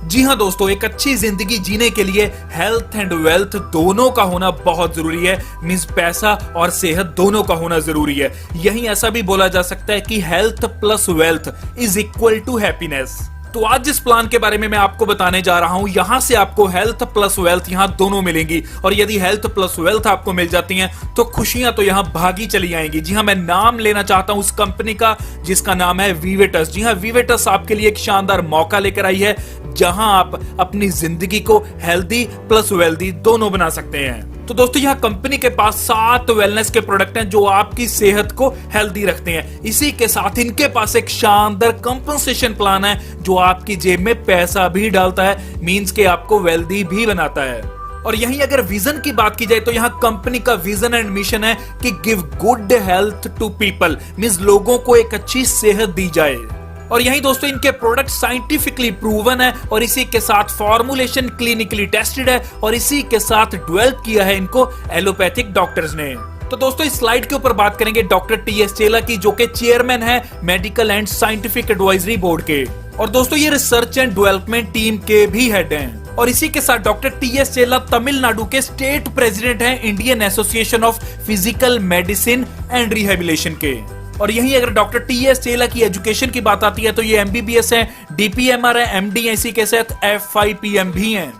जी हाँ दोस्तों, एक अच्छी जिंदगी जीने के लिए हेल्थ एंड वेल्थ दोनों का होना बहुत जरूरी है। मींस पैसा और सेहत दोनों का होना जरूरी है। यही ऐसा भी बोला जा सकता है कि health plus wealth is equal to happiness. तो आज जिस प्लान के बारे में मैं आपको बताने जा रहा हूं, यहां से आपको हेल्थ प्लस वेल्थ यहां दोनों मिलेंगी। और यदि हेल्थ प्लस वेल्थ आपको मिल जाती हैं तो खुशियां तो यहां भागी चली आएंगी। जी हां, मैं नाम लेना चाहता हूं उस कंपनी का जिसका नाम है वीवेटस। जी हां, वीवेटस आपके लिए एक शानदार मौका लेकर आई है जहां आप अपनी जिंदगी को हेल्दी प्लस वेल्दी दोनों बना सकते हैं। तो दोस्तों, यह कंपनी के पास 7 वेलनेस के प्रोडक्ट हैं जो आपकी सेहत को हेल्दी रखते हैं। इसी के साथ इनके पास एक शानदार कंपनसेशन प्लान है जो आपकी जेब में पैसा भी डालता है, मींस के आपको वेल्दी भी बनाता है। और यहीं अगर विजन की बात की जाए तो यहाँ कंपनी का विजन एंड मिशन है कि give good health to people, means लोगों को एक अच्छी सेहत दी जाए। और यही दोस्तों, इनके प्रोडक्ट साइंटिफिकली प्रूवन है और इसी के साथ फॉर्मुलेशन क्लिनिकली टेस्टेड है और इसी के साथ डेवलप किया है इनको एलोपैथिक डॉक्टर्स ने। तो दोस्तों, इस स्लाइड के ऊपर बात करेंगे डॉक्टर टीएस चेला की, जो कि चेयरमैन है medical and scientific advisory board के। और दोस्तों, ये रिसर्च एंड डेवलपमेंट टीम के भी हेड हैं। और इसी के साथ डॉक्टर टीएस चेला तमिलनाडु के स्टेट प्रेसिडेंट हैं Indian association of physical medicine and rehabilitation के। और यहीं अगर डॉक्टर टीएस चेला की एजुकेशन की बात आती है तो ये एमबीबीएस है, डीपीएमआर है, एमडी है, इसी के साथ एफआईपीएम भी हैं।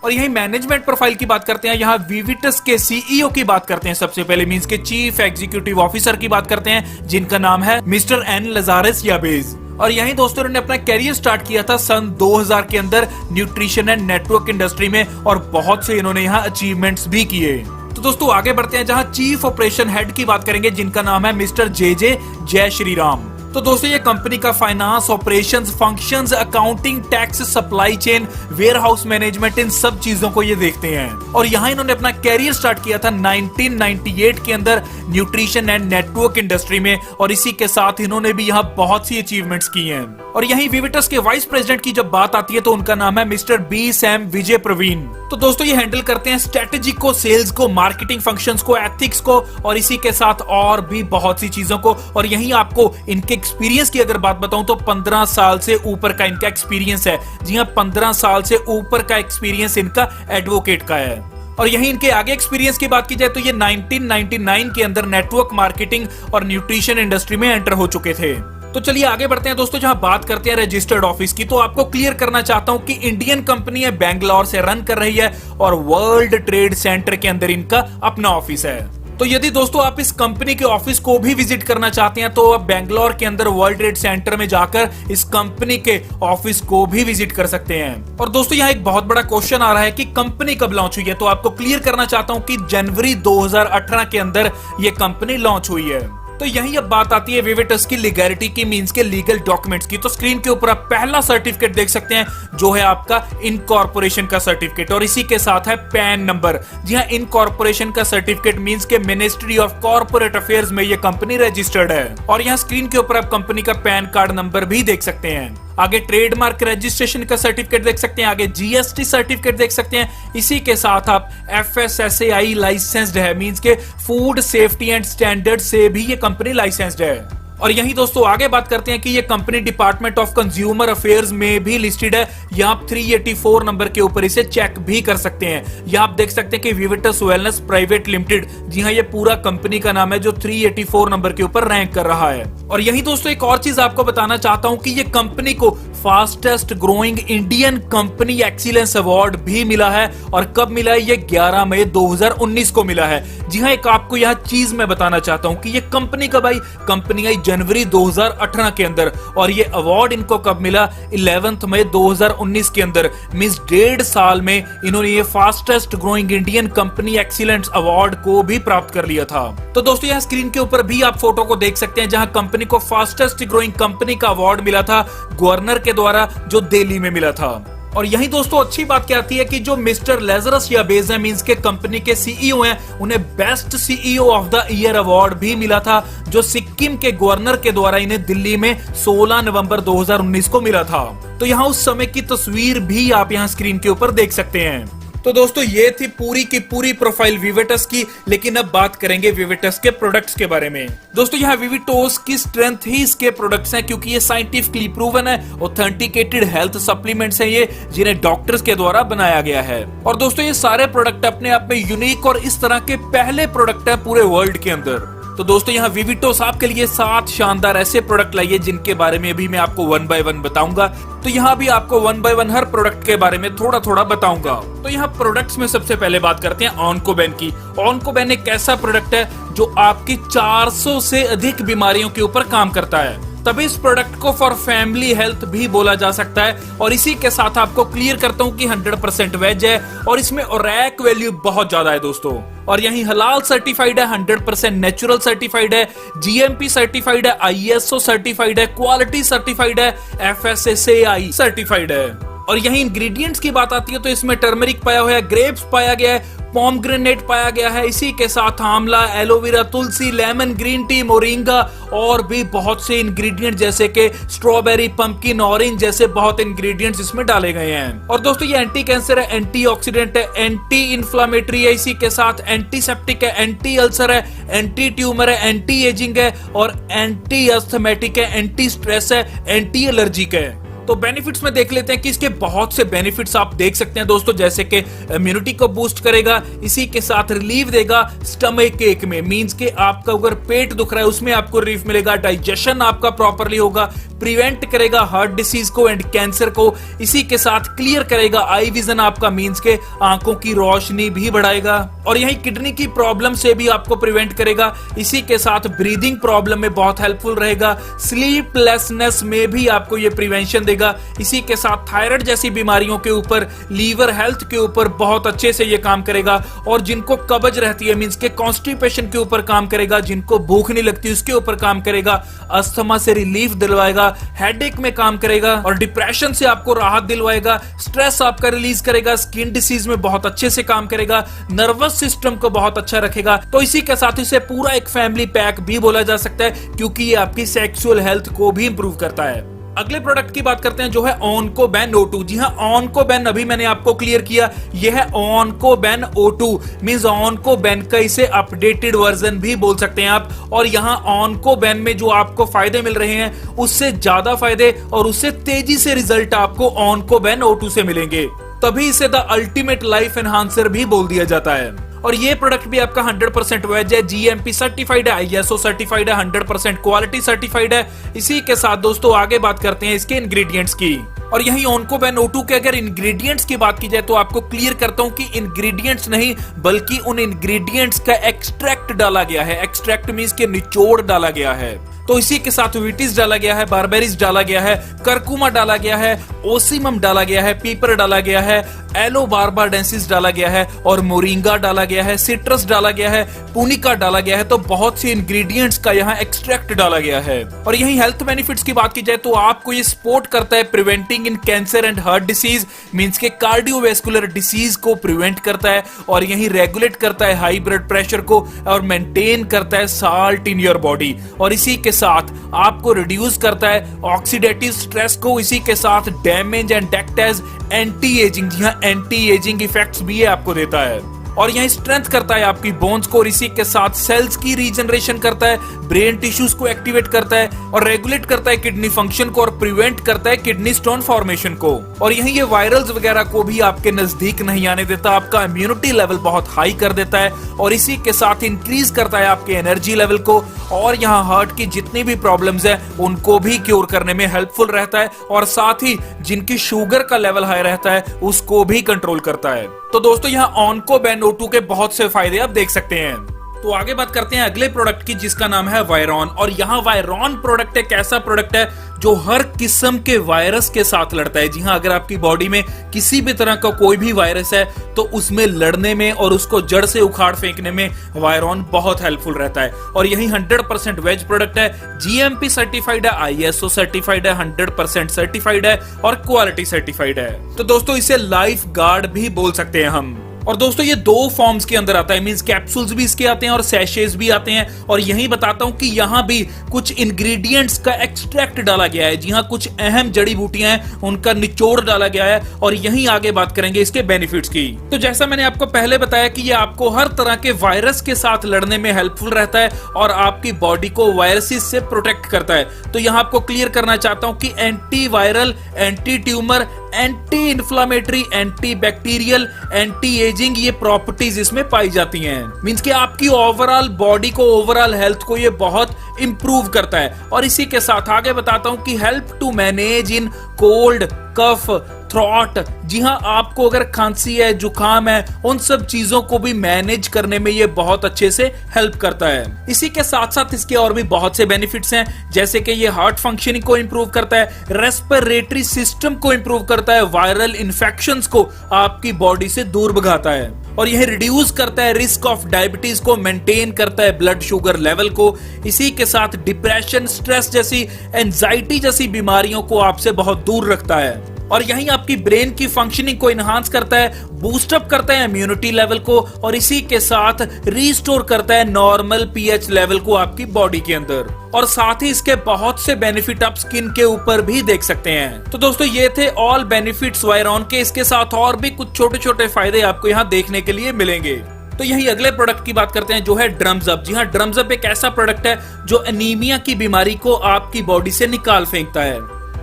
और यही मैनेजमेंट प्रोफाइल की बात करते हैं, यहाँ वीविटस के सीईओ की बात करते हैं। सबसे पहले मींस के चीफ एग्जीक्यूटिव ऑफिसर की बात करते हैं जिनका नाम है मिस्टर एन लजारेस याबेज। और यहीं दोस्तों, इन्होंने अपना कैरियर स्टार्ट किया था सन 2000 के अंदर न्यूट्रिशन एंड नेटवर्क इंडस्ट्री में और बहुत से इन्होंने यहाँ अचीवमेंट्स भी किए। तो दोस्तों, आगे बढ़ते हैं जहां चीफ ऑपरेशन हेड की बात करेंगे जिनका नाम है मिस्टर जे जय श्री राम। तो दोस्तों, ये कंपनी का finance, operations, functions, accounting, tax, supply chain, warehouse management, इन सब चीजों को ये देखते हैं। और यहाँ इन्होंने अपना कैरियर स्टार्ट किया था 1998 के अंदर न्यूट्रिशन एंड नेटवर्क इंडस्ट्री में और इसी के साथ इन्होंने भी यहाँ बहुत सी अचीवमेंट्स की हैं। और यहीं वीविटस के वाइस प्रेसिडेंट की जब बात आती है तो उनका नाम है मिस्टर बी सैम विजय प्रवीण। तो दोस्तों, ये हैंडल करते हैं स्ट्रेटेजी को, सेल्स को, मार्केटिंग फंक्शंस को, एथिक्स को और इसी के साथ और भी बहुत सी चीजों को। और यहीं आपको इनके एक्सपीरियंस की अगर बात बताऊं तो 15 साल से ऊपर का इनका एक्सपीरियंस है। जी हां, 15 साल से ऊपर का एक्सपीरियंस इनका एडवोकेट का है। और यहीं इनके आगे एक्सपीरियंस की बात की जाए तो ये 1999 के अंदर नेटवर्क मार्केटिंग और न्यूट्रिशन इंडस्ट्री में एंटर हो चुके थे। तो चलिए आगे बढ़ते हैं दोस्तों, जहां बात करते हैं रजिस्टर्ड ऑफिस की। तो आपको क्लियर करना चाहता हूं कि इंडियन कंपनी है, बेंगलोर से रन कर रही है और वर्ल्ड ट्रेड सेंटर के अंदर इनका अपना ऑफिस है। तो यदि दोस्तों आप इस कंपनी के ऑफिस को भी विजिट करना चाहते हैं तो आप बेंगलोर के अंदर वर्ल्ड ट्रेड सेंटर में जाकर इस कंपनी के ऑफिस को भी विजिट कर सकते हैं। और दोस्तों, यहाँ एक बहुत बड़ा क्वेश्चन आ रहा है कि कंपनी कब लॉन्च हुई है, तो आपको क्लियर करना चाहता हूं कि जनवरी 2018 के अंदर ये कंपनी लॉन्च हुई है। तो यही अब बात आती है वीवेटस की लीगैलिटी की, मींस के लीगल डॉक्यूमेंट्स की। तो स्क्रीन के ऊपर आप पहला सर्टिफिकेट देख सकते हैं जो है आपका इनकॉर्पोरेशन का सर्टिफिकेट और इसी के साथ है पैन नंबर। जी हाँ, इनकॉर्पोरेशन का सर्टिफिकेट मींस के मिनिस्ट्री ऑफ कॉर्पोरेट अफेयर्स में ये कंपनी रजिस्टर्ड है। और यहाँ स्क्रीन के ऊपर आप कंपनी का पैन कार्ड नंबर भी देख सकते हैं। आगे ट्रेडमार्क रजिस्ट्रेशन का सर्टिफिकेट देख सकते हैं, आगे जीएसटी सर्टिफिकेट देख सकते हैं। इसी के साथ आप एफएसएसएआई लाइसेंस्ड है, मींस के फूड सेफ्टी एंड स्टैंडर्ड से भी ये कंपनी लाइसेंस्ड है। और यही दोस्तों आगे बात करते हैं कि ये company department of consumer affairs में भी लिस्टेड है। यहाँ आप 384 नंबर के ऊपर इसे चेक भी कर सकते हैं। यहाँ आप देख सकते हैं कि वीवेटस वेलनेस प्राइवेट लिमिटेड, जी हाँ, ये पूरा कंपनी का नाम है जो 384 नंबर के ऊपर रैंक कर रहा है। और यही दोस्तों एक और चीज आपको बताना चाहता हूं कि ये कंपनी को fastest growing Indian company excellence award भी मिला है। और कब मिला है? ये 11 मई 2019 को मिला है। जी हाँ, एक आपको यह चीज मैं बताना चाहता हूं कि ये कंपनी कब आई? कंपनी आई जनवरी 2018 के अंदर और ये अवार्ड इनको कब मिला? 11 मई 2019 के अंदर। मींस 1.5 साल में इन्होंने ये fastest growing Indian company excellence award को भी प्राप्त कर लिया था। तो दोस्तों यहाँ स्क्रीन के ऊपर भी आप फोटो को देख सकते हैं जहां कंपनी को फास्टेस्ट ग्रोइंग कंपनी का अवार्ड मिला था गवर्नर के द्वारा, जो दिल्ली में मिला था। और यही दोस्तों अच्छी बात क्या आती है कि जो मिस्टर लेजरस याबेज है, मींस के कंपनी के सीईओ हैं, उन्हें best CEO of the year award भी मिला था, जो सिक्किम के गवर्नर के द्वारा इन्हें दिल्ली में 16 नवंबर 2019 को मिला था। तो यहाँ उस समय की तस्वीर भी आप यहाँ स्क्रीन के ऊपर देख सकते हैं। तो दोस्तों ये थी पूरी की पूरी प्रोफाइल विविटस की, लेकिन अब बात करेंगे विविटस के प्रोडक्ट्स के बारे में। दोस्तों यहाँ विविटोस की स्ट्रेंथ ही इसके प्रोडक्ट्स हैं, क्योंकि ये साइंटिफिकली प्रूवन है, ऑथेंटिकेटेड हेल्थ सप्लीमेंट्स हैं ये, जिन्हें डॉक्टर्स के द्वारा बनाया गया है। और दोस्तों ये सारे प्रोडक्ट अपने आप में यूनिक और इस तरह के पहले प्रोडक्ट है पूरे वर्ल्ड के अंदर। तो दोस्तों यहाँ विविटोस आपके लिए 7 शानदार ऐसे प्रोडक्ट लाइए जिनके बारे में भी मैं आपको 1 बाय 1 बताऊंगा। तो यहाँ भी आपको 1 बाय 1 हर प्रोडक्ट के बारे में थोड़ा थोड़ा बताऊंगा। तो यहाँ प्रोडक्ट्स में सबसे पहले बात करते हैं ऑनकोबेन की। ऑनकोबेन एक ऐसा प्रोडक्ट है जो आपकी 400 से अधिक बीमारियों के ऊपर काम करता है, तभी इस प्रोडक्ट को फॉर फैमिली हेल्थ भी बोला जा सकता है। और इसी के साथ आपको क्लियर करता हूँ कि 100% वेज है और इसमें ओरैक वैल्यू बहुत ज्यादा है दोस्तों। और यही हलाल सर्टिफाइड है, 100% नेचुरल सर्टिफाइड है, जीएमपी सर्टिफाइड है, आईएसओ सर्टिफाइड है, क्वालिटी सर्टिफाइड है, एफएसएसएआई सर्टिफाइड है। और यही इंग्रेडिएंट्स की बात आती है तो इसमें टर्मरिक पाया हुआ है, ग्रेप्स पाया गया है, पोमग्रेनेट पाया गया है, इसी के साथ आंवला, एलोवेरा, तुलसी, लेमन, ग्रीन टी, मोरिंगा और भी बहुत से इंग्रेडिएंट जैसे कि स्ट्रॉबेरी, पंपकिन, ऑरेंज जैसे बहुत इंग्रेडिएंट्स इसमें डाले गए हैं। और दोस्तों ये एंटी कैंसर है, एंटीऑक्सीडेंट है, एंटी इंफ्लेमेटरी है, इसी के साथ एंटीसेप्टिक है, एंटी अल्सर है, एंटी ट्यूमर है, एंटी एजिंग है और एंटी अस्थमेटिक है, एंटी स्ट्रेस है, एंटी एलर्जिक है। तो बेनिफिट्स में देख लेते हैं कि इसके बहुत से बेनिफिट्स आप देख सकते हैं दोस्तों, जैसे कि इम्यूनिटी को बूस्ट करेगा, इसी के साथ रिलीफ देगा स्टमक एक में, मींस के आपका अगर पेट दुख रहा है उसमें आपको रिलीफ मिलेगा, डाइजेशन आपका प्रॉपरली होगा, प्रिवेंट करेगा हार्ट डिसीज को एंड कैंसर को, इसी के साथ क्लियर करेगा आई विजन आपका, मींस के आंखों की रोशनी भी बढ़ाएगा और यही किडनी की प्रॉब्लम से भी आपको प्रिवेंट करेगा, इसी के साथ ब्रीदिंग प्रॉब्लम में बहुत हेल्पफुल रहेगा, स्लीपलेसनेस में भी आपको ये प्रिवेंशन देगा, इसी के साथ थायराइड जैसी बीमारियों के ऊपर, लीवर हेल्थ के ऊपर बहुत अच्छे से ये काम करेगा और जिनको कब्ज रहती है मींस के कॉन्स्टिपेशन के ऊपर काम करेगा, जिनको भूख नहीं लगती उसके ऊपर काम करेगा, अस्थमा से रिलीफ दिलवाएगा, हेडेक में काम करेगा और डिप्रेशन से आपको राहत दिलवाएगा, स्ट्रेस आपका रिलीज करेगा, स्किन डिसीज में बहुत अच्छे से काम करेगा, नर्वस सिस्टम को बहुत अच्छा रखेगा। तो इसी के साथ इसे पूरा एक फैमिली पैक भी बोला जा सकता है, क्योंकि ये आपकी सेक्सुअल हेल्थ को भी इंप्रूव करता है। अगले प्रोडक्ट की बात करते हैं जो है ऑनकोबेन O2। जी हाँ, ऑनकोबेन अभी मैंने आपको क्लियर किया, यह है ऑनकोबेन O2 मींस ऑनकोबेन का इसे अपडेटेड वर्जन भी बोल सकते हैं आप। और यहाँ ऑनकोबेन में जो आपको फायदे मिल रहे हैं उससे ज्यादा फायदे और उससे तेजी से रिजल्ट आपको ऑनकोबेन O2 से मिलेंगे, तभी इसे द अल्टीमेट लाइफ एनहांसर भी बोल दिया जाता है। और ये प्रोडक्ट भी आपका 100% वेज है, जीएमपी सर्टिफाइड है, आईएसओ सर्टिफाइड है, 100% क्वालिटी सर्टिफाइड है। इसी के साथ दोस्तों आगे बात करते हैं इसके इंग्रेडिएंट्स की। और यही ऑनकोबेन O2 के अगर इंग्रेडिएंट्स की बात की जाए तो आपको क्लियर करता हूं कि इंग्रेडिएंट्स नहीं बल्कि उन इंग्रेडिएंट्स का एक्सट्रैक्ट डाला गया है। एक्सट्रैक्ट मींस के निचोड़ डाला गया है। तो इसी के साथ विटिस डाला गया है, बारबेरीज डाला गया है, करकुमा डाला गया है, ओसिमम डाला गया है, पीपर डाला गया है, एलो बारबाडेंसिस डाला गया है और मोरिंगा डाला गया है, सिट्रस डाला गया है, पुनिका डाला गया है। तो बहुत सी इंग्रेडिएंट्स का यहाँ एक्सट्रैक्ट डाला गया है। और यही हेल्थ बेनिफिट्स की बात की जाए तो आपको ये सपोर्ट करता है preventing in cancer and heart disease means के कार्डियोवैस्कुलर डिसीज को प्रिवेंट करता है और यही रेगुलेट करता है हाई ब्लड प्रेशर को और मेंटेन करता है साल्ट इन योर बॉडी और इसी के साथ आपको रिड्यूस करता है ऑक्सीडेटिव स्ट्रेस को, इसी के साथ damage and act as anti ageing, जी हाँ एंटी एजिंग इफेक्ट्स भी ये आपको देता है। और यह स्ट्रेंथ करता है आपकी बोन्स को और इसी के साथ सेल्स की रीजनरेशन करता है, ब्रेन टिश्यूज को एक्टिवेट करता है और रेगुलेट करता है किडनी फंक्शन को और प्रिवेंट करता है किडनी स्टोन फॉर्मेशन को। और यही ये वायरल्स वगैरह को भी आपके नजदीक नहीं आने देता, आपका इम्यूनिटी लेवल बहुत हाई कर देता है और इसी के साथ इंक्रीज करता है आपके एनर्जी लेवल को और यहाँ हार्ट की जितनी भी प्रॉब्लम्स है उनको भी क्योर करने में हेल्पफुल रहता है और साथ ही जिनकी शुगर का लेवल हाई रहता है उसको भी कंट्रोल करता है। तो दोस्तों यहाँ ऑनकोबेन O2 के बहुत से फायदे आप देख सकते हैं। तो आगे बात करते हैं अगले प्रोडक्ट की जिसका नाम है वायरॉन। और यहाँ वायरॉन प्रोडक्ट एक ऐसा प्रोडक्ट है जो हर किस्म के वायरस के साथ लड़ता है। जी हाँ, अगर आपकी बॉडी में किसी भी तरह का कोई भी वायरस है तो उसमें लड़ने में और उसको जड़ से उखाड़ फेंकने में वायरॉन बहुत हेल्पफुल रहता है। और यही 100% वेज प्रोडक्ट है, जीएमपी सर्टिफाइड है, आईएसओ सर्टिफाइड है, 100% सर्टिफाइड है और क्वालिटी सर्टिफाइड है। तो दोस्तों इसे लाइफ गार्ड भी बोल सकते हैं हम। और दोस्तों ये दो फॉर्म्स के अंदर आता है, मींस कैप्सूल्स भी इसके आते हैं और सैशेज भी आते हैं। और यही बताता हूं कि यहां भी कुछ इंग्रेडिएंट्स का एक्सट्रैक्ट डाला गया है, जी हां, कुछ अहम जड़ी बूटियां हैं उनका निचोड़ डाला गया है। और यहीं आगे बात करेंगे इसके बेनिफिट्स की। तो जैसा मैंने आपको पहले बताया कि ये आपको हर तरह के वायरस के साथ लड़ने में हेल्पफुल रहता है और आपकी बॉडी को वायरसेस से प्रोटेक्ट करता है। तो यहां आपको क्लियर करना चाहता हूं कि anti viral, anti tumour, anti inflammatory, anti bacterial, anti ageing ये प्रॉपर्टीज इसमें पाई जाती हैं। मींस कि आपकी ओवरऑल बॉडी को, ओवरऑल हेल्थ को ये बहुत इंप्रूव करता है। और इसी के साथ आगे बताता हूं कि help to manage in cold, cough, throat. जी हां, आपको अगर खांसी है, जुकाम है, उन सब चीजों को भी मैनेज करने में ये बहुत अच्छे से हेल्प करता है। इसी के साथ साथ इसके और भी बहुत से बेनिफिट्स हैं, जैसे कि ये हार्ट फंक्शनिंग को इंप्रूव करता है, रेस्पिरेटरी सिस्टम को इंप्रूव करता है, वायरल इन्फेक्शंस को आपकी बॉडी से दूर भगाता है, और यह रिड्यूस करता है रिस्क ऑफ डायबिटीज को, मेंटेन करता है ब्लड शुगर लेवल को। इसी के साथ डिप्रेशन, स्ट्रेस जैसी, एंजाइटी जैसी बीमारियों को आपसे बहुत दूर रखता है। और यही आपकी ब्रेन की फंक्शनिंग को इनहांस करता है, बूस्टअप करता है इम्यूनिटी लेवल को, और इसी के साथ रीस्टोर करता है नॉर्मल पीएच लेवल को आपकी बॉडी के अंदर। और साथ ही इसके बहुत से बेनिफिट आप स्किन के ऊपर भी देख सकते हैं। तो दोस्तों ये थे ऑल बेनिफिट्स वायरॉन के। इसके साथ और भी कुछ छोटे छोटे फायदे आपको यहाँ देखने के लिए मिलेंगे। तो यही अगले प्रोडक्ट की बात करते हैं, जो है ड्रम्स अप। जी हाँ, ड्रम्स अप एक ऐसा प्रोडक्ट है जो एनीमिया की बीमारी को आपकी बॉडी से निकाल फेंकता है।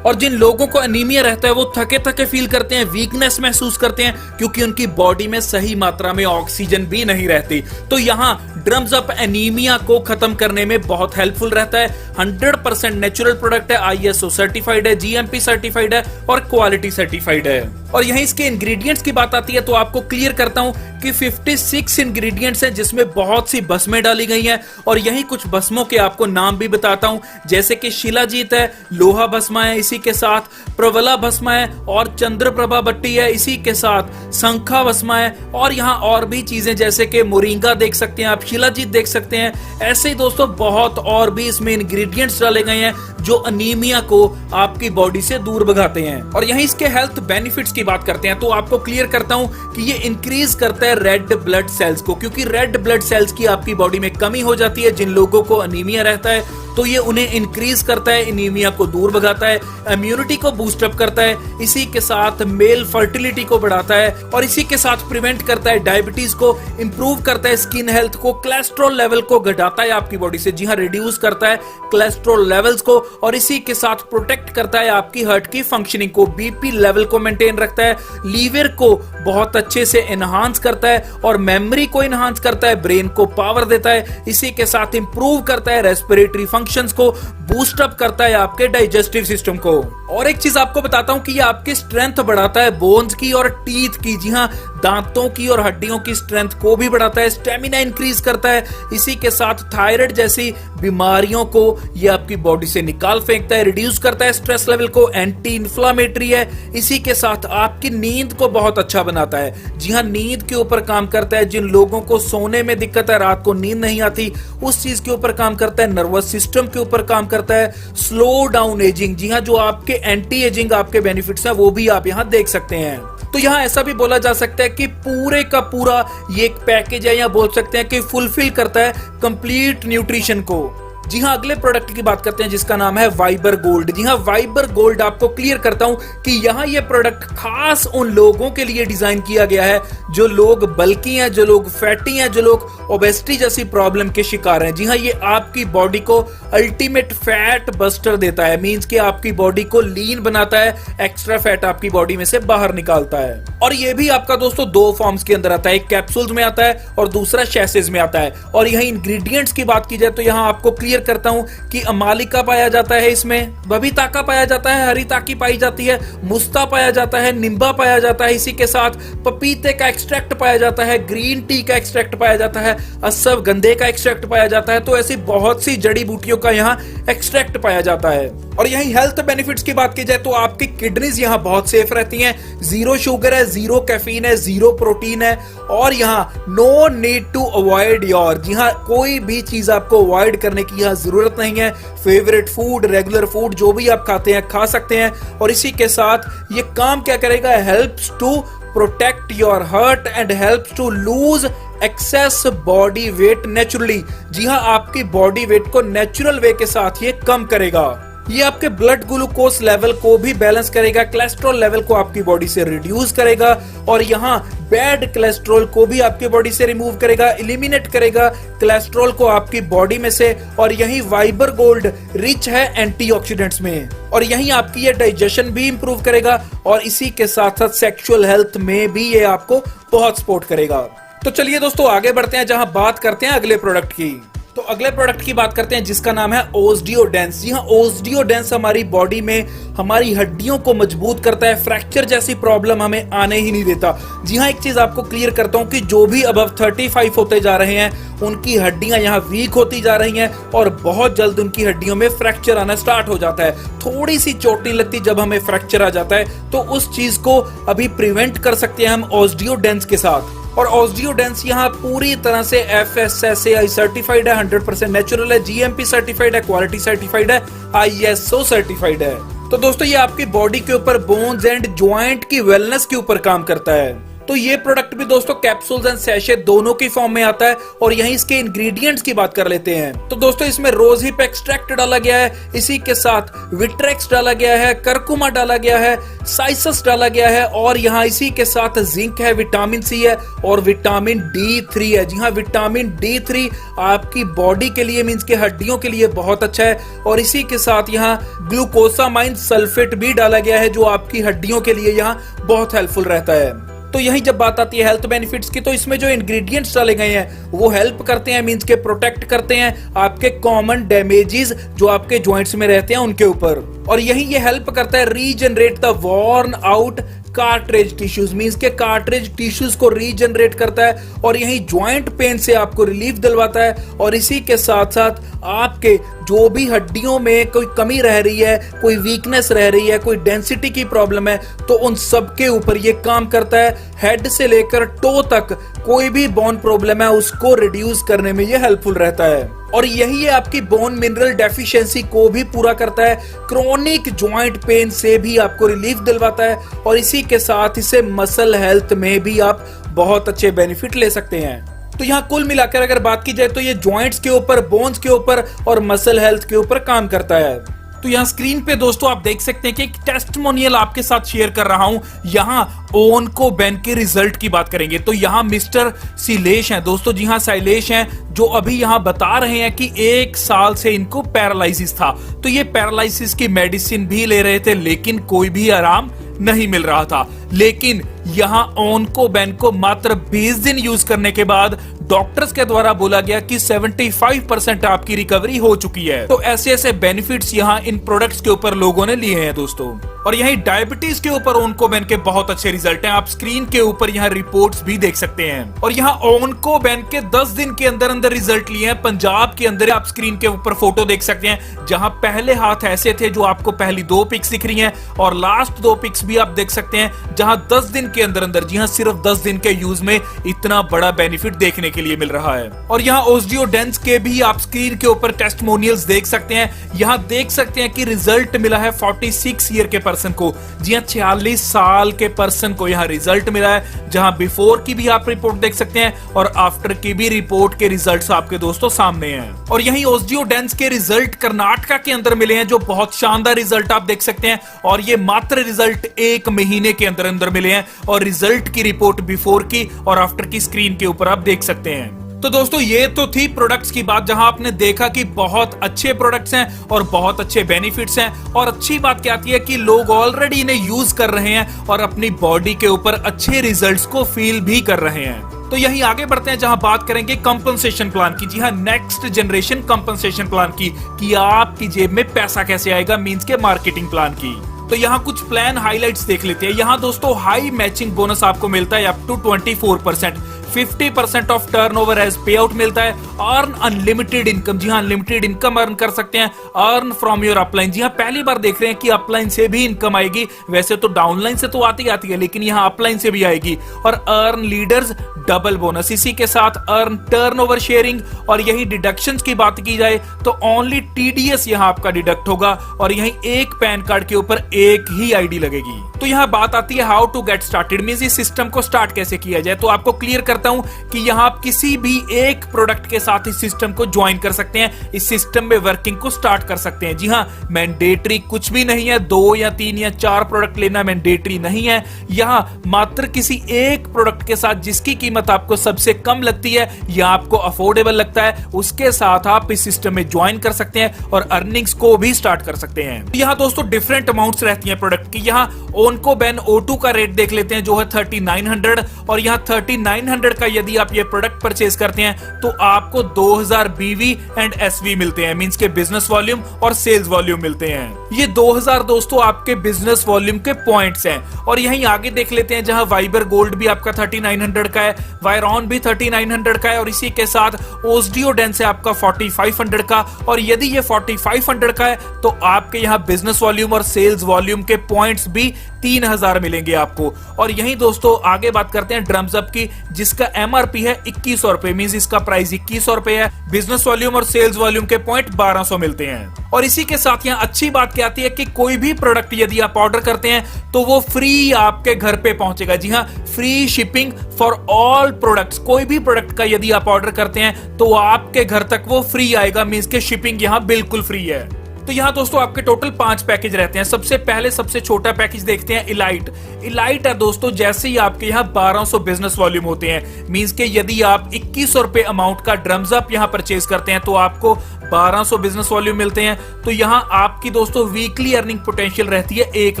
और जिन लोगों को एनीमिया रहता है वो थके थके फील करते हैं, वीकनेस महसूस करते हैं, क्योंकि उनकी बॉडी में सही मात्रा में ऑक्सीजन भी नहीं रहती। तो यहाँ ड्रम्स अप एनीमिया को खत्म करने में बहुत हेल्पफुल रहता है। 100% नेचुरल प्रोडक्ट है, ISO सर्टिफाइड है, GMP सर्टिफाइड है और क्वालिटी सर्टिफाइड है। और यहीं इसके इंग्रेडिएंट्स की बात आती है तो आपको क्लियर करता हूं कि 56 इंग्रेडिएंट्स हैं, जिसमें बहुत सी भस्में डाली गई हैं। और यहीं कुछ भस्मों के आपको नाम भी बताता हूं, जैसे कि शिलाजीत है, लोहा भस्मा है, इसी के साथ प्रवला भस्मा है, और चंद्रप्रभा बट्टी है, इसी के साथ शंखा भस्मा है। और यहाँ और भी चीजें जैसे कि मोरिंगा देख सकते हैं आप, शिलाजीत देख सकते हैं। ऐसे ही दोस्तों बहुत और भी इसमें इंग्रेडिएंट्स डाले गए हैं जो अनीमिया को आपकी बॉडी से दूर भगाते हैं। और यहीं इसके हेल्थ बेनिफिट्स की बात करते हैं तो आपको क्लियर करता हूं कि ये इंक्रीज करता है रेड ब्लड सेल्स को, क्योंकि रेड ब्लड सेल्स की आपकी बॉडी में कमी हो जाती है। जिन लोगों को अनीमिया रहता है तो ये उन्हें इंक्रीज करता है, एनीमिया को दूर भगाता है, इम्यूनिटी को बूस्टअप करता है, इसी के साथ मेल फर्टिलिटी को बढ़ाता है, और इसी के साथ प्रिवेंट करता है डायबिटीज को, इंप्रूव करता है स्किन हेल्थ को, कोलेस्ट्रॉल लेवल को घटाता है आपकी बॉडी से, जी हाँ, रिड्यूस करता है कोलेस्ट्रॉल लेवल्स को, और इसी के साथ प्रोटेक्ट करता है आपकी हार्ट की फंक्शनिंग को, बीपी लेवल को मेंटेन रखता है, लीवर को बहुत अच्छे से एनहांस करता है, और मेमोरी को एनहांस करता है, ब्रेन को पावर देता है, इसी के साथ इंप्रूव करता है रेस्पिरेटरी फंक्शंस को, बूस्ट अप करता है आपके डाइजेस्टिव सिस्टम को। और एक चीज आपको बताता हूं कि ये आपकी स्ट्रेंथ बढ़ाता है बोन्स की और टीथ की, जी हां, दांतों की और हड्डियों की स्ट्रेंथ को भी बढ़ाता है, स्टेमिना इंक्रीज करता है, इसी के साथ थायराइड जैसी बीमारियों को ये आपकी बॉडी से निकाल फेंकता है, रिड्यूस करता है स्ट्रेस लेवल को, एंटी इंफ्लेमेटरी है, इसी के साथ आपकी नींद को बहुत अच्छा बनाता है। जी हां, नींद के ऊपर काम करता है। जिन लोगों को सोने में दिक्कत है, रात को नींद नहीं आती, उस चीज के ऊपर काम करता है। नर्वस सिस्टम के ऊपर काम करता है। स्लो डाउन एजिंग, जी हां, जो आपके एंटी एजिंग आपके बेनिफिट्स हैं वो भी आप यहां देख सकते हैं। तो यहां ऐसा भी बोला जा सकता है कि पूरे का पूरा ये एक पैकेज है, या बोल सकते हैं कि फुलफिल करता है कंप्लीट न्यूट्रिशन को। जी हां, अगले प्रोडक्ट की बात करते हैं जिसका नाम है वाइबर गोल्ड। जी हां, वाइबर गोल्ड आपको क्लियर करता हूं कि यहां ये प्रोडक्ट खास उन लोगों के लिए डिजाइन किया गया है जो लोग बल्की हैं, जो लोग फैटी हैं, जो लोग ओबेसिटी जैसी प्रॉब्लम के शिकार हैं। जी हां, ये आपकी बॉडी को अल्टीमेट फैट बस्टर देता है, मींस कि आपकी बॉडी को लीन बनाता है, एक्स्ट्रा फैट आपकी बॉडी में से बाहर निकालता है। और ये भी आपका दोस्तों दो फॉर्म्स के अंदर आता है, एक कैप्सूल्स में आता है और दूसरा शैसेज में आता है। और यही इंग्रेडिएंट्स की बात की जाए तो यहां आपको क्लियर करता हूं कि अमालिका पाया जाता है, इसमें बबीताका पाया जाता है, हरिताकी पाई जाती है, मुस्ता पाया जाता है, निम्बा पाया जाता है, इसी के साथ पपीते का एक्सट्रैक्ट पाया जाता है, ग्रीन टी का एक्सट्रैक्ट पाया जाता है, अश्वगंधे का एक्सट्रैक्ट पाया जाता है। तो ऐसी बहुत सी जड़ी बूटियों का यहाँ एक्सट्रैक्ट पाया जाता है। और यही हेल्थ बेनिफिट्स की बात की जाए तो आपकी किडनीज यहाँ बहुत सेफ रहती हैं, जीरो शुगर है, जीरो कैफीन है, जीरो प्रोटीन है, और यहाँ no need to avoid your, जी हाँ, कोई भी चीज आपको अवॉइड करने की यहाँ जरूरत नहीं है। फेवरेट फूड, रेगुलर फूड जो भी आप खाते हैं खा सकते हैं। और इसी के साथ ये काम क्या करेगा, helps to protect your heart and helps to lose excess body weight naturally. जी हाँ, आपकी बॉडी वेट को नेचुरल वे के साथ ये कम करेगा। ये आपके ब्लड ग्लूकोज लेवल को भी बैलेंस करेगा, कोलेस्ट्रॉल लेवल को आपकी बॉडी से रिड्यूस करेगा और यहाँ बैड कोलेस्ट्रॉल को भी आपकी बॉडी से रिमूव करेगा, एलिमिनेट करेगा कोलेस्ट्रॉल को आपकी बॉडी में से। और यही वाइबर गोल्ड रिच है एंटीऑक्सीडेंट्स में, और यही आपकी ये डाइजेशन भी इंप्रूव करेगा और इसी के साथ साथ सेक्सुअल हेल्थ में भी ये आपको बहुत सपोर्ट करेगा। तो चलिए दोस्तों आगे बढ़ते हैं, जहां बात करते हैं अगले प्रोडक्ट की। तो अगले प्रोडक्ट की बात करते हैं जिसका नाम है ओस्डियोडेंस। जी हाँ, ओस्डियोडेंस हमारी बॉडी में हमारी हड्डियों को मजबूत करता है, फ्रैक्चर जैसी प्रॉब्लम हमें आने ही नहीं देता। जी हाँ, एक चीज आपको क्लियर करता हूं कि जो भी अबव 35 होते जा रहे हैं उनकी हड्डियां यहाँ वीक होती जा रही हैं और बहुत जल्द उनकी हड्डियों में फ्रैक्चर आना स्टार्ट हो जाता है। थोड़ी सी चोट नहीं लगती जब हमें फ्रैक्चर आ जाता है, तो उस चीज को अभी प्रिवेंट कर सकते हैं हम ओस्डियोडेंस के साथ। और ओस्डियोडेंस यहाँ पूरी तरह से FSSAI सर्टिफाइड है, 100% नेचुरल है, GMP सर्टिफाइड है, क्वालिटी सर्टिफाइड है, ISO सर्टिफाइड है। तो दोस्तों ये आपकी बॉडी के ऊपर बोन्स एंड ज्वाइंट की वेलनेस के ऊपर काम करता है। तो ये प्रोडक्ट भी दोस्तों कैप्सूल्स एंड सैशे दोनों की फॉर्म में आता है। और यहीं इसके इंग्रेडिएंट्स की बात कर लेते हैं। तो दोस्तों इसमें रोज हिप एक्सट्रैक्ट डाला गया है, इसी के साथ विट्रेक्स डाला गया है, करकुमा डाला गया है, साइसस डाला गया है और यहाँ इसी के साथ जिंक है, विटामिन सी है और विटामिन D3 है। जी हाँ, विटामिन D3 आपकी बॉडी के लिए मींस के हड्डियों के लिए बहुत अच्छा है। और इसी के साथ यहाँ ग्लूकोसामाइन सल्फेट भी डाला गया है जो आपकी हड्डियों के लिए यहाँ बहुत हेल्पफुल रहता है। तो यही जब बात आती है हेल्थ बेनिफिट्स की, तो इसमें जो इंग्रेडिएंट्स डाले गए हैं वो हेल्प करते हैं, मींस के प्रोटेक्ट करते हैं आपके कॉमन डैमेजेस जो आपके जॉइंट्स में रहते हैं उनके ऊपर। और यही ये हेल्प करता है regenerate the worn out cartridge tissues, means के कार्ट्रेज टिश्यूज को रीजनरेट करता है और यही ज्वाइंट पेन से आपको रिलीफ दिलवाता है। और इसी के साथ साथ आपके जो भी हड्डियों में कोई कमी रह रही है, कोई वीकनेस रह रही है, कोई डेंसिटी की प्रॉब्लम है, तो उन सब के ऊपर ये काम करता है। हेड से लेकर टो तक कोई भी बोन प्रॉब्लम है उसको रिड्यूस करने में ये हेल्पफुल रहता है। और यही है आपकी बोन मिनरल डेफिशिएंसी को भी पूरा करता है, क्रोनिक ज्वाइंट पेन से भी आपको रिलीफ दिलवाता है और इसी के साथ इसे मसल हेल्थ में भी आप बहुत अच्छे बेनिफिट ले सकते हैं। तो यहाँ कुल मिलाकर अगर बात की जाए तो ये जॉइंट्स के ऊपर, बोन्स के ऊपर और मसल हेल्थ के ऊपर काम करता है। तो यहाँ स्क्रीन पे दोस्तों आप देख सकते हैं कि एक टेस्टिमोनियल आपके साथ शेयर कर रहा हूं। यहाँ ओनकोबेन के रिजल्ट की बात करेंगे। तो यहाँ मिस्टर शैलेश हैं दोस्तों, जी हाँ शैलेश हैं, जो अभी यहाँ बता रहे हैं कि 1 साल से इनको पैरालिसिस था। तो ये पैरालिसिस की मेडिसिन भी ले रहे थे लेकिन कोई भी आराम नहीं मिल रहा था। लेकिन यहाँ ओनकोबेन को मात्र 20 दिन यूज करने के बाद डॉक्टर्स के द्वारा बोला गया कि 75% आपकी रिकवरी हो चुकी है। तो ऐसे ऐसे बेनिफिट्स यहाँ इन प्रोडक्ट्स के ऊपर लोगों ने लिए हैं दोस्तों। और यही डायबिटीज के ऊपर ओनकोबेन के बहुत अच्छे रिजल्ट हैं। आप स्क्रीन के ऊपर यहाँ रिपोर्ट्स भी देख सकते हैं। और यहाँ ओनकोबेन के 10 दिन के अंदर अंदर रिजल्ट लिए हैं। पंजाब के अंदर आप स्क्रीन के ऊपर फोटो देख सकते हैं, जहां पहले हाथ ऐसे थे जो आपको पहली 2 पिक्स दिख रही हैं और लास्ट 2 पिक्स भी आप देख सकते हैं, जहां 10 दिन के अंदर अंदर, जी हाँ सिर्फ 10 दिन के यूज में इतना बड़ा बेनिफिट देखने के लिए मिल रहा है। और यहाँ ओस्डियोडेंस के भी आप स्क्रीन के ऊपर टेस्टिमोनियल्स देख सकते हैं। यहाँ देख सकते हैं कि रिजल्ट मिला है 46 ईयर के पर्सन को, जी हाँ 46 साल के पर्सन को यहाँ रिजल्ट मिला है। जहां बिफोर की भी आप रिपोर्ट देख सकते हैं और आफ्टर की भी रिपोर्ट के रिजल्ट्स आपके दोस्तों सामने हैं। और यही ओस्डियोडेंस के रिजल्ट कर्नाटका के अंदर मिले हैं, जो बहुत शानदार रिजल्ट आप देख सकते हैं। और ये मात्र रिजल्ट 1 महीने के अंदर अंदर मिले हैं और रिजल्ट की रिपोर्ट बिफोर की और आफ्टर की स्क्रीन के ऊपर आप देख सकते हैं। तो दोस्तों ये तो थी प्रोडक्ट्स की बात, जहां आपने देखा कि बहुत अच्छे प्रोडक्ट्स हैं और बहुत अच्छे बेनिफिट्स हैं। और अच्छी बात क्या आती है कि लोग ऑलरेडी इन्हें यूज कर रहे हैं और अपनी बॉडी के ऊपर अच्छे रिजल्ट्स को फील भी कर रहे हैं। तो यही आगे बढ़ते हैं, जहां बात करेंगे कंपनसेशन प्लान की। जी हाँ, नेक्स्ट जनरेशन कंपनसेशन प्लान की, कि आपकी जेब में पैसा कैसे आएगा, मींस के मार्केटिंग प्लान की। तो यहाँ कुछ प्लान हाइलाइट्स देख लेते हैं। यहाँ दोस्तों हाई मैचिंग बोनस आपको मिलता है up to 24%। 50% of turnover as payout मिलता है। अर्न अनलिमिटेड इनकम, जी हाँ अनलिमिटेड इनकम अर्न कर सकते हैं। अर्न फ्रॉम योर अपलाइन, जी हाँ पहली बार देख रहे हैं कि अपलाइन से भी इनकम आएगी। वैसे तो डाउनलाइन से तो आती है लेकिन यहाँ अपलाइन से भी आएगी। और अर्न लीडर्स डबल बोनस, इसी के साथ अर्न टर्नओवर शेयरिंग। और यही डिडक्शंस की बात की जाए तो ओनली टीडीएस यहाँ आपका डिडक्ट होगा और यही एक पैन कार्ड के ऊपर एक ही आईडी लगेगी। तो यहाँ बात आती है how to get started, means इस सिस्टम को स्टार्ट कैसे किया जाए। तो आपको क्लियर करता हूं कि यहाँ आप किसी भी एक प्रोडक्ट के साथ इस सिस्टम को ज्वाइन कर सकते हैं, इस सिस्टम में वर्किंग को स्टार्ट कर सकते हैं। जी हाँ मैंडेटरी कुछ भी नहीं है, 2 या 3 या 4 प्रोडक्ट लेना मैंडेटरी नहीं है। यहाँ मात्र किसी एक प्रोडक्ट के साथ जिसकी कीमत आपको सबसे कम लगती है या आपको अफोर्डेबल लगता है, उसके साथ आप इस सिस्टम में ज्वाइन कर सकते हैं और अर्निंग्स को भी स्टार्ट कर सकते हैं। यहाँ दोस्तों डिफरेंट अमाउंट्स रहती हैं प्रोडक्ट की। यहाँ ओनको बेन O2 का रेट देख लेते हैं जो है 3900, और यहाँ 3900 का यदि आप ये प्रोडक्ट परचेज करते हैं तो आपको 2000 BV एंड SV मिलते हैं, मींस के बिजनेस वॉल्यूम और सेल्स वॉल्यूम मिलते हैं। ये 2000 दोस्तों आपके बिजनेस वॉल्यूम के पॉइंट्स हैं। और यहीं आगे देख लेते हैं जहां वाइबर गोल्ड भी आपका 3900 का है, वायरॉन भी 3900 का है, और इसी के साथ ओसडीओ डेंस है आपका 4500 का। और यदि ये 4500 का है तो आपके यहाँ बिजनेस वॉल्यूम और सेल्स वॉल्यूम के पॉइंट्स भी 3000 मिलेंगे आपको। और यही दोस्तों आगे बात करते हैं ड्रम्स अप की, जिसका एमआरपी है 2100 रुपए, मींस इसका प्राइस 2100 रुपए है। बिजनेस वॉल्यूम और सेल्स वॉल्यूम के पॉइंट 1200 मिलते हैं। और इसी के साथ यहाँ अच्छी बात क्या आती है कि कोई भी प्रोडक्ट यदि आप ऑर्डर करते हैं तो वो फ्री आपके घर पे पहुंचेगा। जी हाँ free shipping for all products, कोई भी प्रोडक्ट का यदि आप ऑर्डर करते हैं तो आपके घर तक वो फ्री आएगा, मींस के शिपिंग यहाँ बिल्कुल फ्री है। तो यहाँ दोस्तों आपके टोटल 5 पैकेज रहते हैं। सबसे पहले सबसे छोटा पैकेज देखते हैं इलाइट। इलाइट है दोस्तों जैसे ही आपके यहाँ 1200 बिजनेस वॉल्यूम होते हैं, मींस के यदि आप 2100 रुपए अमाउंट का ड्रम्स अप यहाँ परचेज करते हैं तो आपको 1200 बिजनेस वॉल्यूम मिलते हैं। तो यहाँ आपकी दोस्तों वीकली अर्निंग पोटेंशियल रहती है 1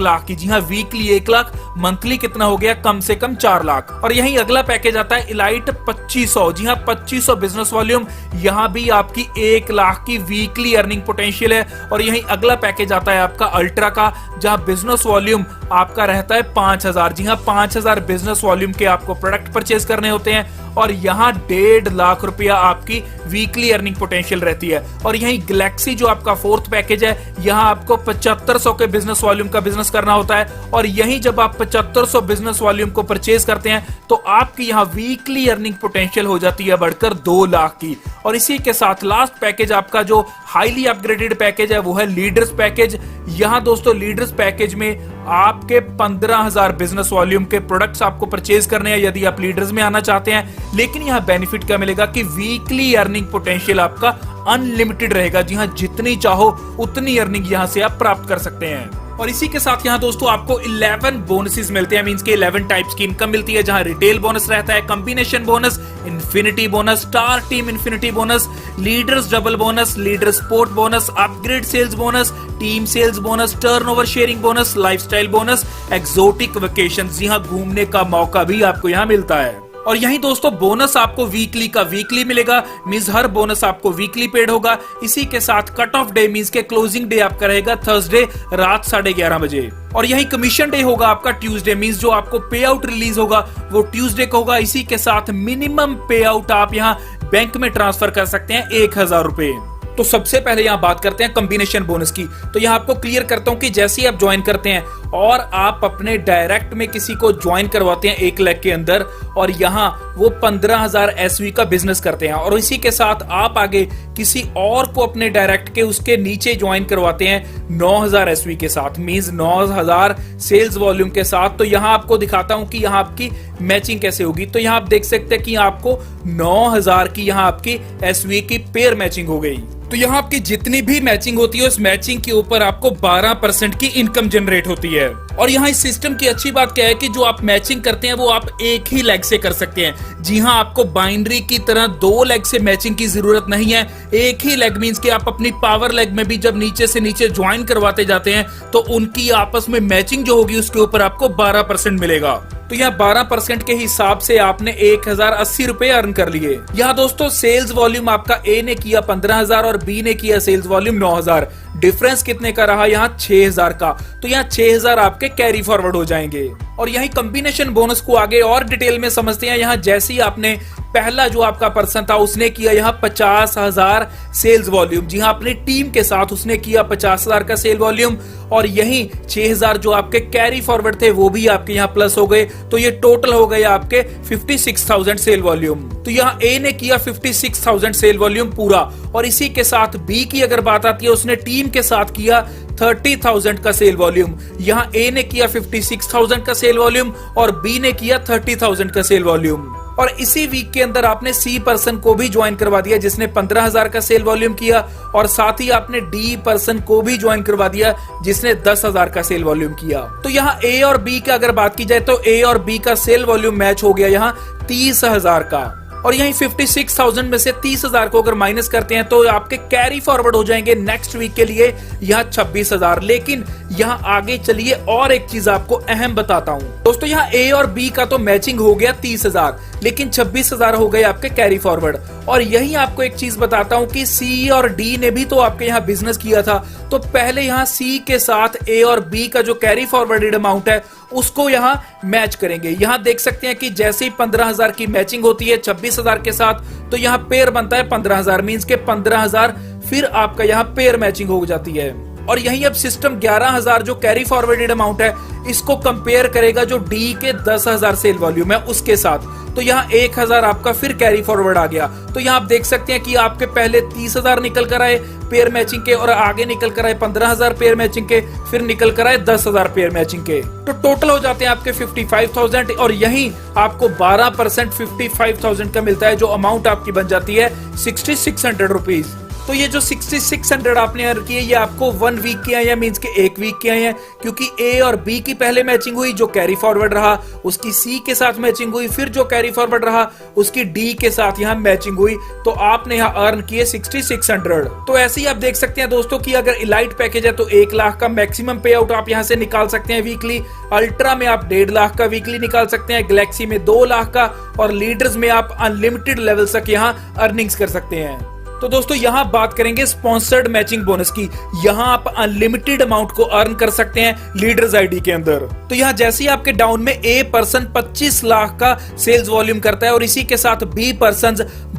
लाख की। जी हाँ वीकली 1 लाख, मंथली कितना हो गया कम से कम 4 लाख। और यही अगला पैकेज आता है इलाइट 2500। जी हाँ 2500 बिजनेस वॉल्यूम, यहाँ भी आपकी 1 लाख की वीकली अर्निंग पोटेंशियल है। और यही अगला पैकेज आता है आपका अल्ट्रा का, जहां बिजनेस वॉल्यूम आपका रहता है 5000। जी हाँ 5000 बिजनेस वॉल्यूम के आपको प्रोडक्ट परचेज करने होते हैं और यहाँ 1.5 लाख रुपया आपकी वीकली अर्निंग पोटेंशियल रहती है। और यही गैलेक्सी जो आपका 4th पैकेज है, यहाँ आपको 7500 के बिजनेस वॉल्यूम का बिजनेस करना होता है। और यही जब आप 7500 बिजनेस वॉल्यूम को परचेज करते हैं तो आपकी यहाँ वीकली अर्निंग पोटेंशियल हो जाती है बढ़कर 2 लाख की। और इसी के साथ लास्ट पैकेज आपका जो हाईली अपग्रेडेड पैकेज है वो है लीडर्स पैकेज। यहाँ दोस्तों लीडर्स पैकेज में आपके 15000 बिजनेस वॉल्यूम के प्रोडक्ट्स आपको परचेज करने हैं यदि आप लीडर्स में आना चाहते हैं। लेकिन यहाँ बेनिफिट क्या मिलेगा कि वीकली अर्निंग पोटेंशियल आपका अनलिमिटेड रहेगा। जी हाँ जितनी चाहो उतनी अर्निंग यहाँ से आप प्राप्त कर सकते हैं। और इसी के साथ यहाँ दोस्तों आपको 11 बोनसेस मिलते हैं, मींस के 11 टाइप्स की इनकम मिलती है, जहां रिटेल बोनस रहता है, combination bonus, infinity bonus, star team infinity bonus, leaders double bonus, leader support bonus, upgrade sales bonus, team sales bonus, turnover sharing bonus, lifestyle bonus, exotic vacations. जी हाँ घूमने का मौका भी आपको यहाँ मिलता है। और यही दोस्तों बोनस आपको वीकली का वीकली मिलेगा, मींस हर बोनस आपको वीकली पेड होगा। इसी के साथ कट ऑफ डे मींस के क्लोजिंग डे आपका रहेगा थर्सडे रात 11:30 बजे। और यही कमीशन डे होगा आपका ट्यूसडे, मींस जो आपको पे आउट रिलीज होगा वो ट्यूसडे को होगा। इसी के साथ मिनिमम पे आउट आप यहाँ बैंक में ट्रांसफर कर सकते हैं 1000 रुपए। तो सबसे पहले यहाँ बात करते हैं कॉम्बिनेशन बोनस की। तो यहाँ आपको क्लियर करता हूं कि जैसे ही आप ज्वाइन करते हैं और आप अपने डायरेक्ट में किसी को ज्वाइन करवाते हैं 1 लाख के अंदर, और यहाँ वो 15000 SV का बिजनेस करते हैं, और इसी के साथ आप आगे किसी और को अपने डायरेक्ट के उसके नीचे ज्वाइन करवाते हैं 9000 SV के साथ, मींस 9000 सेल्स वॉल्यूम के साथ। तो यहाँ आपको दिखाता हूं कि यहाँ आपकी मैचिंग कैसे होगी। तो यहाँ आप देख सकते हैं कि आपको 9000 की यहाँ आपकी SV की पेयर मैचिंग हो गई। तो यहाँ आपकी जितनी भी मैचिंग होती है उस मैचिंग के ऊपर आपको 12% की इनकम जनरेट होती है। और यहाँ इस सिस्टम की अच्छी बात क्या है कि जो आप मैचिंग करते हैं वो आप एक ही लेग से कर सकते हैं। जी हाँ आपको बाइनरी की तरह 2 लेग से मैचिंग की जरूरत नहीं है। एक ही लेग मींस कि आप अपनी पावर लेग में भी जब नीचे से नीचे ज्वाइन करवाते जाते हैं तो उनकी आपस में मैचिंग जो होगी उसके ऊपर आपको 12% मिलेगा। तो यहाँ 12% के हिसाब से आपने 1080 रुपए अर्न कर लिए। यहाँ दोस्तों सेल्स वॉल्यूम आपका ए ने किया 15000 और बी ने किया सेल्स वॉल्यूम 9000। डिफरेंस कितने का रहा यहाँ 6000 का। तो यहाँ 6000 आपके आपके कैरी फॉरवर्ड हो जाएंगे। और यही कॉम्बिनेशन बोनस को आगे और डिटेल में समझते हैं। यहाँ जैसे ही आपने पहला जो आपका पर्सन था उसने किया यहाँ 50,000 सेल्स वॉल्यूम, जी हाँ अपनी टीम के साथ उसने किया 50,000 का सेल वॉल्यूम, और यही 6,000 जो आपके कैरी फॉरवर्ड थे वो भी आपके यहाँ प्लस हो गए, तो ये टोटल हो गए आपके 56,000 सेल वॉल्यूम। तो यहाँ ए ने किया 56,000 सेल वॉल्यूम पूरा, और इसी के साथ बी की अगर बात आती है उसने टीम के साथ किया 30,000 का सेल वॉल्यूम। यहाँ ए ने किया 56,000 का सेल वॉल्यूम और बी ने किया 30,000 का सेल वॉल्यूम। और इसी वीक के अंदर आपने सी पर्सन को भी ज्वाइन करवा दिया जिसने 15,000 का सेल वॉल्यूम किया, और साथ ही आपने डी पर्सन को भी ज्वाइन करवा दिया जिसने 10,000 का सेल वॉल्यूम किया। तो यहाँ ए और बी का अगर बात की जाए तो ए और बी का सेल वॉल्यूम मैच हो गया यहाँ 30,000 का, और यही 56,000 में से 30,000 को अगर माइनस करते हैं तो आपके कैरी फॉरवर्ड हो जाएंगे नेक्स्ट वीक के लिए यहाँ 26,000। लेकिन यहाँ आगे चलिए और एक चीज आपको अहम बताता हूँ दोस्तों, यहाँ ए और बी का तो मैचिंग हो गया 30,000, लेकिन 26,000 हो गए आपके कैरी फॉरवर्ड। और यही आपको एक चीज बताता हूँ कि सी और डी ने भी तो आपके यहाँ बिजनेस किया था, तो पहले यहाँ सी के साथ ए और बी का जो कैरी फॉरवर्डेड अमाउंट है उसको यहाँ मैच करेंगे। यहाँ देख सकते हैं कि जैसे ही 15,000 की मैचिंग होती है 26,000 के साथ, तो यहाँ पेयर बनता है 15,000, मींस के 15,000 फिर आपका यहाँ पेयर मैचिंग हो जाती है। और यही अब सिस्टम 11,000 जो कैरी फॉरवर्डेड अमाउंट है इसको कंपेयर करेगा जो डी के 10,000 सेल वॉल्यूम है उसके साथ, तो यहाँ 1,000 आपका फिर कैरी फॉरवर्ड आ गया। तो यहाँ आप देख सकते हैं कि आपके पहले 30,000 निकल कर आए पेयर मैचिंग के, और आगे निकल कर आए 15,000 पेयर मैचिंग के, फिर निकल कर आए 10,000 पेयर मैचिंग के, तो टोटल हो जाते हैं आपके 55,000। और यही आपको 12% 55,000 का मिलता है, जो अमाउंट आपकी बन जाती है 6,600 रुपीज। तो ये जो 6,600 आपने अर्न किए ये आपको 1 वीक के आए हैं, मींस के 1 वीक के आए हैं, क्योंकि ए और बी की पहले मैचिंग हुई जो कैरी फॉरवर्ड रहा, उसकी सी के साथ मैचिंग हुई, फिर जो कैरी फॉरवर्ड रहा उसकी डी के साथ यहाँ मैचिंग हुई, तो आपने यहाँ अर्न किए 6,600। तो ऐसे ही आप देख सकते हैं दोस्तों कि अगर इलाइट पैकेज है तो 1 लाख का मैक्सिमम पे आउट आप यहाँ से निकाल सकते हैं वीकली, अल्ट्रा में आप 1.5 लाख का वीकली निकाल सकते हैं, गैलेक्सी में 2 लाख का, और लीडर्स में आप अनलिमिटेड लेवल तक यहाँ अर्निंग्स कर सकते हैं। तो दोस्तों यहाँ बात करेंगे स्पॉन्सर्ड मैचिंग बोनस की। यहाँ आप अनलिमिटेड अमाउंट को अर्न कर सकते हैं लीडर्स आईडी के अंदर। तो यहाँ जैसे ही आपके डाउन में ए पर्सन 25 लाख का सेल्स वॉल्यूम करता है, और इसी के साथ बी पर्सन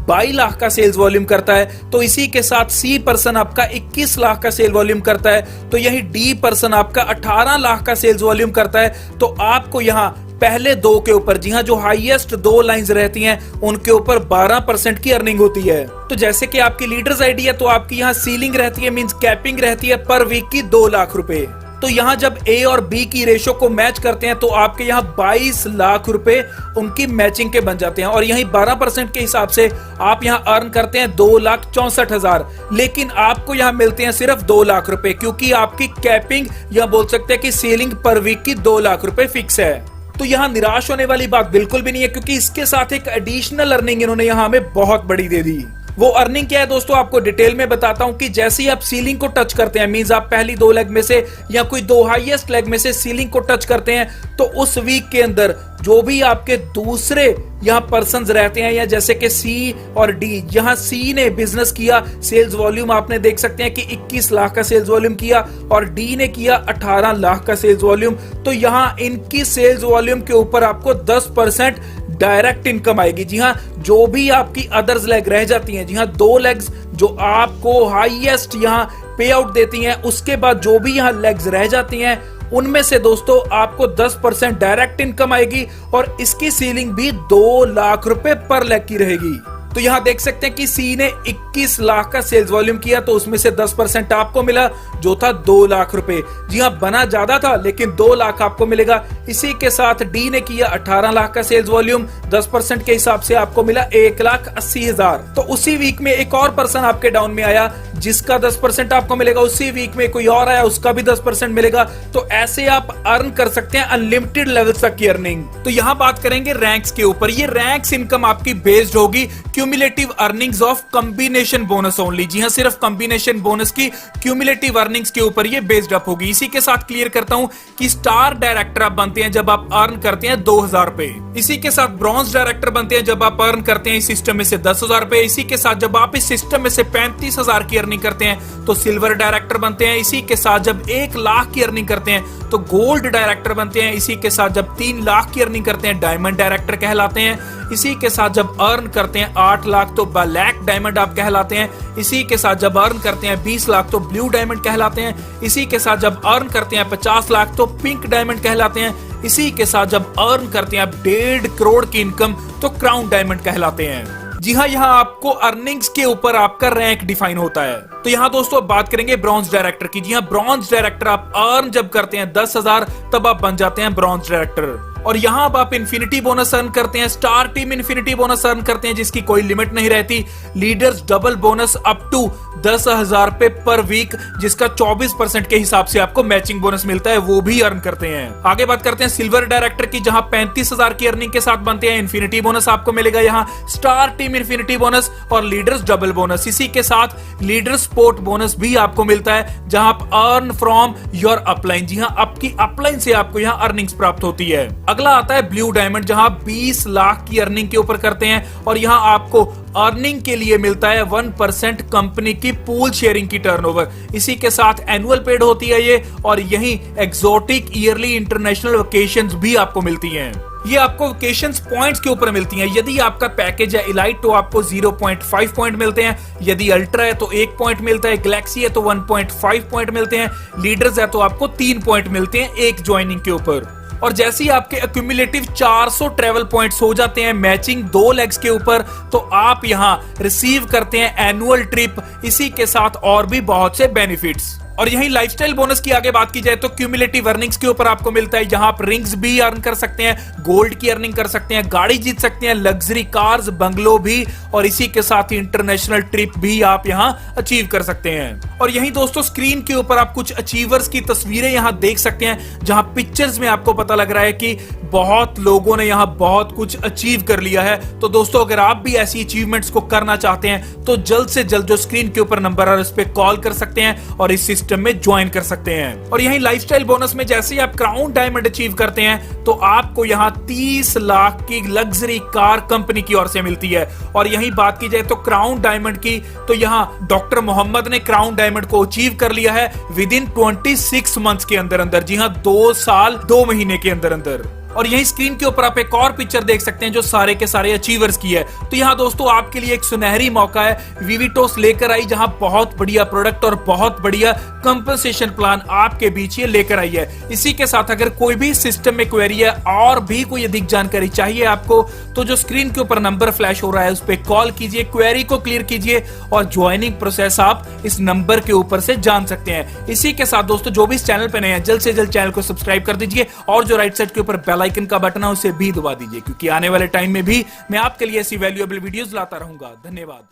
22 लाख का सेल्स वॉल्यूम करता है, तो इसी के साथ सी पर्सन आपका 21 लाख का सेल वॉल्यूम करता है, तो यही डी पर्सन आपका 18 लाख का सेल्स वॉल्यूम करता है, तो आपको यहाँ पहले 2 के ऊपर, जी हाँ जो हाईएस्ट 2 लाइंस रहती हैं उनके ऊपर 12% की अर्निंग होती है। तो जैसे कि आपकी लीडर्स आईडी है तो आपकी यहाँ सीलिंग रहती है, मींस कैपिंग रहती है पर वीक की 2 लाख रुपए। तो यहाँ जब ए और बी की रेशो को मैच करते हैं तो आपके यहाँ 22 लाख रुपए उनकी मैचिंग के बन जाते हैं, और यही 12% के हिसाब से आप यहाँ अर्न करते हैं 2,64,000, लेकिन आपको यहाँ मिलते हैं सिर्फ 2 लाख रुपए, क्योंकि आपकी कैपिंग या बोल सकते हैं कि सेलिंग पर वीक की 2 लाख रुपए फिक्स है। तो यहाँ निराश होने वाली बात बिल्कुल भी नहीं है, क्योंकि इसके साथ एक एडिशनल अर्निंग इन्होंने यहाँ हमें बहुत बड़ी दे दी। वो अर्निंग क्या है दोस्तों आपको डिटेल में बताता हूं कि जैसे ही आप सीलिंग को टच करते हैं, मींस आप पहली 2 लेग में से या कोई 2 हाईएस्ट लेग में से सीलिंग को टच करते हैं, तो उस वीक के अंदर जो भी आपके दूसरे यहाँ पर्सन्स रहते हैं, या जैसे कि सी और डी, यहाँ सी ने बिजनेस किया, सेल्स वॉल्यूम आपने देख सकते हैं कि 21 लाख का सेल्स वॉल्यूम किया, और डी ने किया 18 लाख का सेल्स वॉल्यूम, तो यहाँ इनकी सेल्स वॉल्यूम के ऊपर आपको 10% डायरेक्ट इनकम आएगी। जी हाँ, जो भी आपकी अदर्स लेग रह जाती हैं, जी हाँ 2 लेग्स जो आपको हाईएस्ट यहाँ पे आउट देती हैं, उसके बाद जो भी यहाँ लेग्स रह जाती हैं उनमें से दोस्तों आपको 10% डायरेक्ट इनकम आएगी, और इसकी सीलिंग भी 2 लाख रुपए पर लेग की रहेगी। तो यहाँ देख सकते हैं कि सी ने 21 लाख का सेल्स वॉल्यूम किया, तो उसमें से 10% आपको मिला जो था 2 लाख रुपए। जी हाँ, बना ज्यादा था लेकिन 2 लाख आपको मिलेगा। इसी के साथ डी ने किया 18 लाख का सेल्स वॉल्यूम, 10% के हिसाब से आपको मिला 1,80,000। तो उसी वीक में एक और पर्सन आपके डाउन में आया जिसका 10% आपको मिलेगा, उसी वीक में कोई और आया उसका भी 10% मिलेगा। तो ऐसे आप अर्न कर सकते हैं अनलिमिटेड लेवल तक की अर्निंग। तो यहाँ बात करेंगे रैंक्स के ऊपर। ये रैंक्स इनकम आपकी बेस्ड होगी cumulative earnings of combination bonus only. जी हाँ, सिर्फ कॉम्बिनेशन बोनस की क्यूमुलेटिव अर्निंग्स के ऊपर ये बेस्ड अप होगी। इसी के साथ क्लियर करता हूं कि स्टार डायरेक्टर आप बनते हैं जब आप अर्न करते हैं 2,000 रुपए। इसी के साथ ब्रॉन्ज डायरेक्टर बनते हैं जब आप अर्न करते हैं इस सिस्टम में से 10,000 रुपए। इसी के साथ जब आप इस सिस्टम में से 35,000 की अर्निंग करते हैं तो सिल्वर डायरेक्टर बनते हैं। इसी के साथ जब 1 लाख की अर्निंग करते हैं तो गोल्ड डायरेक्टर बनते हैं। इसी के साथ जब 3 लाख की अर्निंग करते हैं डायमंड डायरेक्टर कहलाते हैं। इसी के साथ जब अर्न करते हैं 8 लाख तो ब्लैक डायमंड आप कहलाते हैं। इसी के साथ जब अर्न करते हैं 20 लाख तो ब्लू डायमंड कहलाते हैं। इसी के साथ जब अर्न करते हैं 50 लाख तो पिंक डायमंड कहलाते हैं। इसी के साथ जब अर्न करते हैं आप 1.5 करोड़ की इनकम तो क्राउन डायमंड कहलाते हैं। जी हाँ, यहाँ आपको अर्निंग्स के ऊपर आपका रैंक डिफाइन होता है। तो यहाँ दोस्तों अब बात करेंगे ब्रॉन्ज डायरेक्टर की। जी हाँ, ब्रॉन्ज डायरेक्टर आप अर्न जब करते हैं 10,000 तब आप बन जाते हैं ब्रॉन्ज डायरेक्टर। और यहाँ अब आप इन्फिनिटी बोनस अर्न करते हैं, star team infinity bonus earn करते हैं जिसकी कोई लिमिट नहीं रहती, leaders double bonus up to 10,000 पे पर वीक जिसका 24% के हिसाब से आपको मैचिंग बोनस मिलता है, वो भी अर्न करते हैं। आगे बात करते हैं सिल्वर डायरेक्टर की, जहां 35,000 की अर्निंग के साथ बनते हैं। इन्फिनिटी बोनस आपको मिलेगा यहाँ, स्टार टीम इन्फिनिटी बोनस और लीडर्स डबल बोनस। इसी के साथ लीडर स्पोर्ट बोनस भी आपको मिलता है जहां आप अर्न फ्रॉम योर अपलाइन। जी हाँ, आपकी अपलाइन से आपको यहाँ अर्निंग्स प्राप्त होती है। अगला आता है ब्लू डायमंड, जहां 20 लाख की अर्निंग के ऊपर करते हैं और यहां आपको अर्निंग के लिए मिलता है 1% कंपनी की पूल शेयरिंग की टर्नओवर। इसी के साथ एनुअल पेड होती है ये, और यही एक्सोटिक ईयरली इंटरनेशनल वेकेशंस भी आपको मिलती हैं। ये आपको वेकेशंस पॉइंट्स के ऊपर मिलती हैं। यदि आपका पैकेज है इलाइट तो आपको 0.5 पॉइंट मिलते हैं, यदि अल्ट्रा है तो 1 पॉइंट मिलता है, गैलेक्सी है तो 1.5 पॉइंट मिलते हैं, लीडर्स है तो आपको 3 पॉइंट मिलते हैं एक ज्वाइनिंग के ऊपर। और जैसे ही आपके एक्यूमुलेटिव 400 ट्रेवल पॉइंट्स हो जाते हैं मैचिंग 2 लेग्स के ऊपर, तो आप यहां रिसीव करते हैं एनुअल ट्रिप। इसी के साथ और भी बहुत से बेनिफिट्स। और यही लाइफस्टाइल बोनस की आगे बात की जाए तो क्यूमुलेटिव अर्निंग्स के ऊपर आपको मिलता है। यहां आप रिंग्स भी अर्न कर सकते हैं, गोल्ड की अर्निंग कर सकते हैं, गाड़ी जीत सकते हैं, लग्जरी कार्स बंगलो भी, और इसी के साथ ही इंटरनेशनल ट्रिप भी आप यहां अचीव कर सकते हैं। और यही दोस्तों स्क्रीन के ऊपर आप कुछ अचीवर्स की तस्वीरें यहां देख सकते हैं, जहां पिक्चर्स में आपको पता लग रहा है कि बहुत लोगों ने यहां बहुत कुछ अचीव कर लिया है। तो दोस्तों अगर आप भी ऐसी अचीवमेंट्स को करना चाहते हैं तो जल्द से जल्द जो स्क्रीन के ऊपर नंबर है उस पर कॉल कर सकते हैं और इस सिस्टम में ज्वाइन कर सकते हैं। और यही लाइफस्टाइल बोनस में जैसे ही आप क्राउन डायमंड अचीव करते हैं तो आपको यहां 30 लाख की लग्जरी कार कंपनी की ओर से मिलती है। और यही बात की जाए तो क्राउन डायमंड की, तो यहां डॉक्टर मोहम्मद ने क्राउन डायमंड को अचीव कर लिया है विद इन 26 मंथ्स के अंदर अंदर। जी हां, 2 साल 2 महीने के अंदर अंदर। और यही स्क्रीन के ऊपर आप एक और पिक्चर देख सकते हैं जो सारे के सारे अचीवर्स की है। तो यहाँ दोस्तों आपके लिए एक सुनहरी मौका है, विविटोस लेकर आई जहां बहुत बढ़िया प्रोडक्ट और बहुत बढ़िया कंपनसेशन प्लान आपके बीच ये लेकर आई है। इसी के साथ अगर कोई भी सिस्टम में क्वेरी है और भी कोई अधिक जानकारी चाहिए आपको, तो जो स्क्रीन के ऊपर नंबर फ्लैश हो रहा है उस पर कॉल कीजिए, क्वेरी को क्लियर कीजिए और ज्वाइनिंग प्रोसेस आप इस नंबर के ऊपर से जान सकते हैं। इसी के साथ दोस्तों जो भी इस चैनल पे नए हैं जल्द से जल्द चैनल को सब्सक्राइब कर दीजिए और जो राइट साइड के ऊपर बेल आइकन का बटन है उसे भी दबा दीजिए, क्योंकि आने वाले टाइम में भी मैं आपके लिए ऐसी वैल्यूएबल वीडियोस लाता रहूंगा। धन्यवाद।